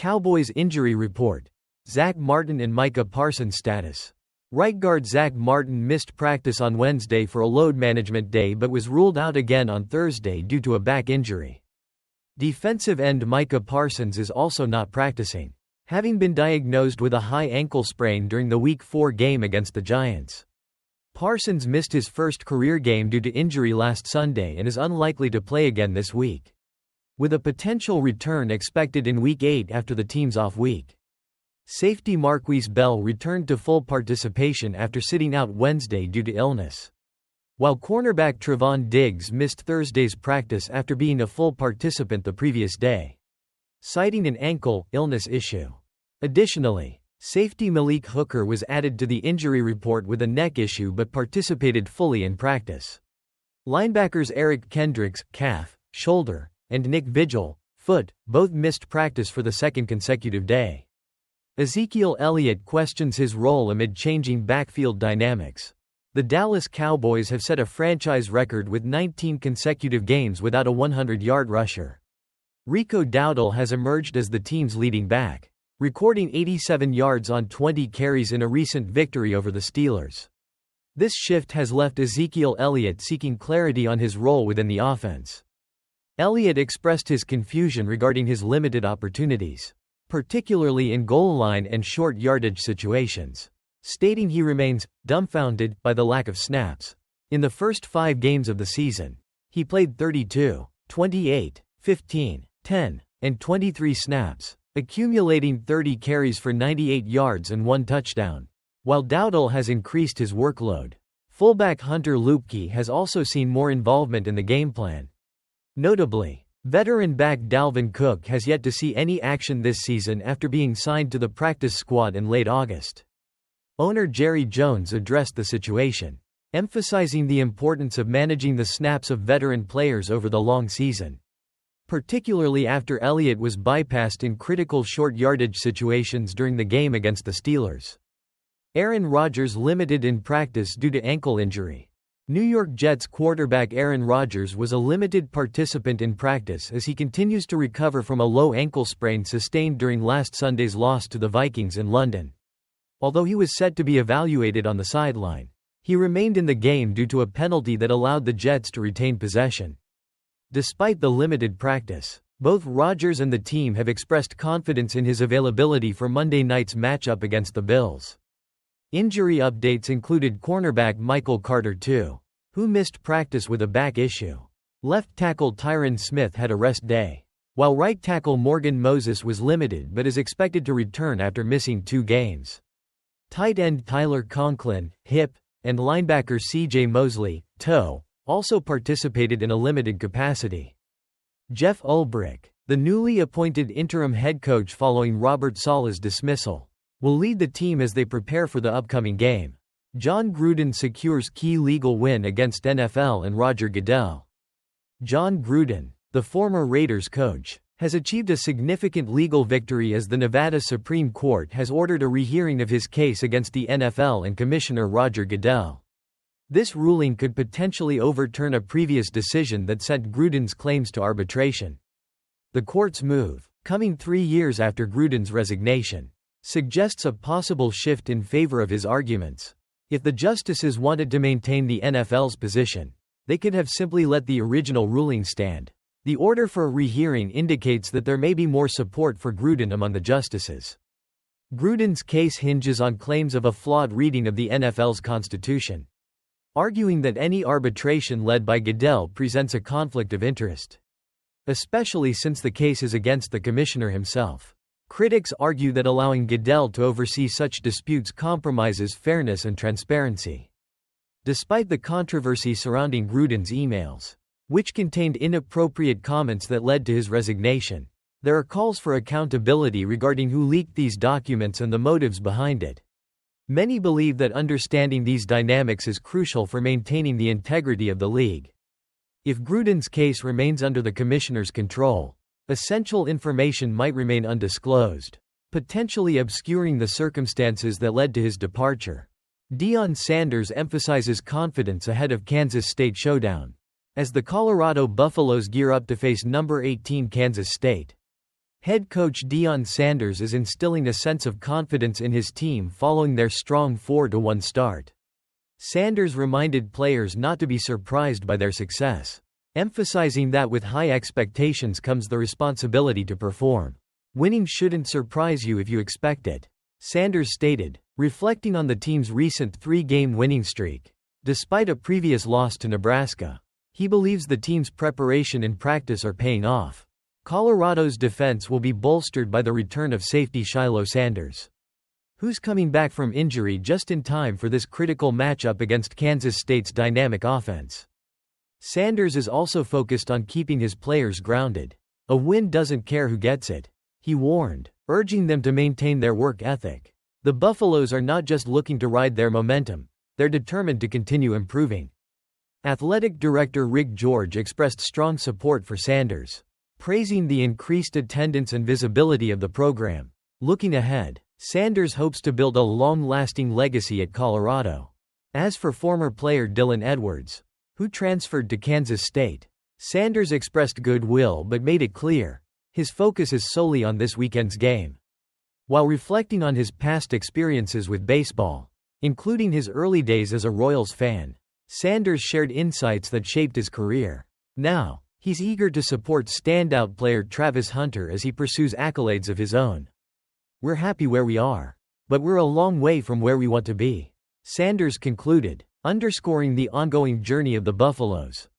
Cowboys injury report. Zach Martin and Micah Parsons status. Right guard Zach Martin missed practice on Wednesday for a load management day but was ruled out again on Thursday due to a back injury. Defensive end Micah Parsons is also not practicing, having been diagnosed with a high ankle sprain during the Week 4 game against the Giants. Parsons missed his first career game due to injury last Sunday and is unlikely to play again this week, with a potential return expected in Week 8 after the team's off week. Safety Marquise Bell returned to full participation after sitting out Wednesday due to illness, while cornerback Trevon Diggs missed Thursday's practice after being a full participant the previous day, citing an ankle illness issue. Additionally, safety Malik Hooker was added to the injury report with a neck issue but participated fully in practice. Linebackers Eric Kendricks, calf, shoulder, and Nick Vigil, foot, both missed practice for the second consecutive day. Ezekiel Elliott questions his role amid changing backfield dynamics. The Dallas Cowboys have set a franchise record with 19 consecutive games without a 100-yard rusher. Rico Dowdle has emerged as the team's leading back, recording 87 yards on 20 carries in a recent victory over the Steelers. This shift has left Ezekiel Elliott seeking clarity on his role within the offense. Elliott expressed his confusion regarding his limited opportunities, particularly in goal line and short yardage situations, stating he remains dumbfounded by the lack of snaps. In the first 5 games of the season, he played 32, 28, 15, 10, and 23 snaps, accumulating 30 carries for 98 yards and 1 touchdown. While Dowdle has increased his workload, fullback Hunter Luepke has also seen more involvement in the game plan. Notably, veteran back Dalvin Cook has yet to see any action this season after being signed to the practice squad in late August. Owner Jerry Jones addressed the situation, emphasizing the importance of managing the snaps of veteran players over the long season, particularly after Elliott was bypassed in critical short yardage situations during the game against the Steelers. Aaron Rodgers limited in practice due to ankle injury. New York Jets quarterback Aaron Rodgers was a limited participant in practice as he continues to recover from a low ankle sprain sustained during last Sunday's loss to the Vikings in London. Although he was set to be evaluated on the sideline, he remained in the game due to a penalty that allowed the Jets to retain possession. Despite the limited practice, both Rodgers and the team have expressed confidence in his availability for Monday night's matchup against the Bills. Injury updates included cornerback Michael Carter II, who missed practice with a back issue. Left tackle Tyron Smith had a rest day, while right tackle Morgan Moses was limited but is expected to return after missing 2 games. Tight end Tyler Conklin, hip, and linebacker C.J. Mosley, toe, also participated in a limited capacity. Jeff Ulbrich, the newly appointed interim head coach following Robert Saleh's dismissal, will lead the team as they prepare for the upcoming game. John Gruden secures key legal win against NFL and Roger Goodell. John Gruden, the former Raiders coach, has achieved a significant legal victory as the Nevada Supreme Court has ordered a rehearing of his case against the NFL and Commissioner Roger Goodell. This ruling could potentially overturn a previous decision that sent Gruden's claims to arbitration. The court's move, coming 3 years after Gruden's resignation, suggests a possible shift in favor of his arguments. If the justices wanted to maintain the NFL's position, they could have simply let the original ruling stand. The order for a rehearing indicates that there may be more support for Gruden among the justices. Gruden's case hinges on claims of a flawed reading of the NFL's constitution, arguing that any arbitration led by Goodell presents a conflict of interest, especially since the case is against the commissioner himself. Critics argue that allowing Goodell to oversee such disputes compromises fairness and transparency. Despite the controversy surrounding Gruden's emails, which contained inappropriate comments that led to his resignation, there are calls for accountability regarding who leaked these documents and the motives behind it. Many believe that understanding these dynamics is crucial for maintaining the integrity of the league. If Gruden's case remains under the commissioner's control, essential information might remain undisclosed, potentially obscuring the circumstances that led to his departure. Deion Sanders emphasizes confidence ahead of Kansas State showdown, as the Colorado Buffaloes gear up to face number 18 Kansas State. Head coach Deion Sanders is instilling a sense of confidence in his team following their strong 4-1 start. Sanders reminded players not to be surprised by their success, emphasizing that with high expectations comes the responsibility to perform. Winning shouldn't surprise you if you expect it, Sanders stated, reflecting on the team's recent 3-game winning streak. Despite a previous loss to Nebraska, he believes the team's preparation and practice are paying off. Colorado's defense will be bolstered by the return of safety Shiloh Sanders, who's coming back from injury just in time for this critical matchup against Kansas State's dynamic offense. Sanders is also focused on keeping his players grounded. A win doesn't care who gets it, he warned, urging them to maintain their work ethic. The Buffaloes are not just looking to ride their momentum, they're determined to continue improving. Athletic Director Rick George expressed strong support for Sanders, praising the increased attendance and visibility of the program. Looking ahead, Sanders hopes to build a long-lasting legacy at Colorado. As for former player Dylan Edwards, who transferred to Kansas State, Sanders expressed goodwill but made it clear his focus is solely on this weekend's game. While reflecting on his past experiences with baseball, including his early days as a Royals fan, Sanders shared insights that shaped his career. Now, he's eager to support standout player Travis Hunter as he pursues accolades of his own. "We're happy where we are, but we're a long way from where we want to be," Sanders concluded, underscoring the ongoing journey of the Buffaloes.